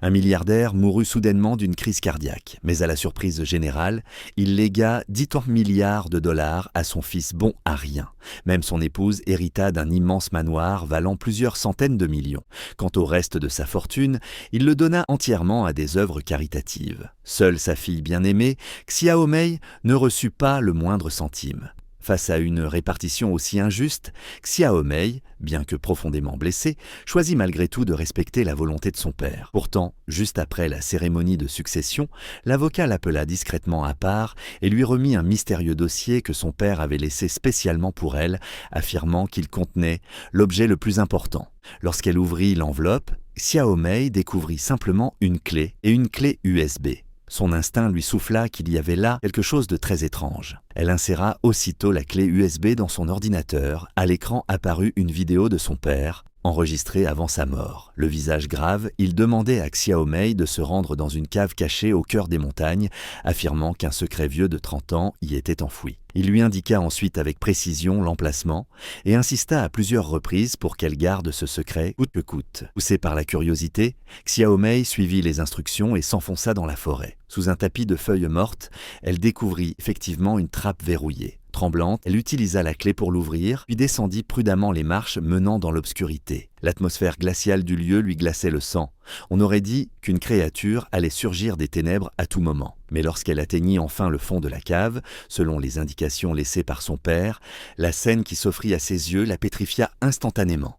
Un milliardaire mourut soudainement d'une crise cardiaque, mais à la surprise générale, il légua 10 milliards de dollars à son fils bon à rien. Même son épouse hérita d'un immense manoir valant plusieurs centaines de millions. Quant au reste de sa fortune, il le donna entièrement à des œuvres caritatives. Seule sa fille bien-aimée, Xiaomei, ne reçut pas le moindre centime. Face à une répartition aussi injuste, Xiaomei, bien que profondément blessée, choisit malgré tout de respecter la volonté de son père. Pourtant, juste après la cérémonie de succession, l'avocat l'appela discrètement à part et lui remit un mystérieux dossier que son père avait laissé spécialement pour elle, affirmant qu'il contenait l'objet le plus important. Lorsqu'elle ouvrit l'enveloppe, Xiaomei découvrit simplement une clé et une clé USB. Son instinct lui souffla qu'il y avait là quelque chose de très étrange. Elle inséra aussitôt la clé USB dans son ordinateur. À l'écran apparut une vidéo de son père, enregistrée avant sa mort. Le visage grave, il demandait à Xiaomei de se rendre dans une cave cachée au cœur des montagnes, affirmant qu'un secret vieux de 30 ans y était enfoui. Il lui indiqua ensuite avec précision l'emplacement et insista à plusieurs reprises pour qu'elle garde ce secret coûte que coûte. Poussée par la curiosité, Xiaomei suivit les instructions et s'enfonça dans la forêt. Sous un tapis de feuilles mortes, elle découvrit effectivement une trappe verrouillée. Tremblante, elle utilisa la clé pour l'ouvrir, puis descendit prudemment les marches menant dans l'obscurité. L'atmosphère glaciale du lieu lui glaçait le sang. On aurait dit qu'une créature allait surgir des ténèbres à tout moment. Mais lorsqu'elle atteignit enfin le fond de la cave, selon les indications laissées par son père, la scène qui s'offrit à ses yeux la pétrifia instantanément.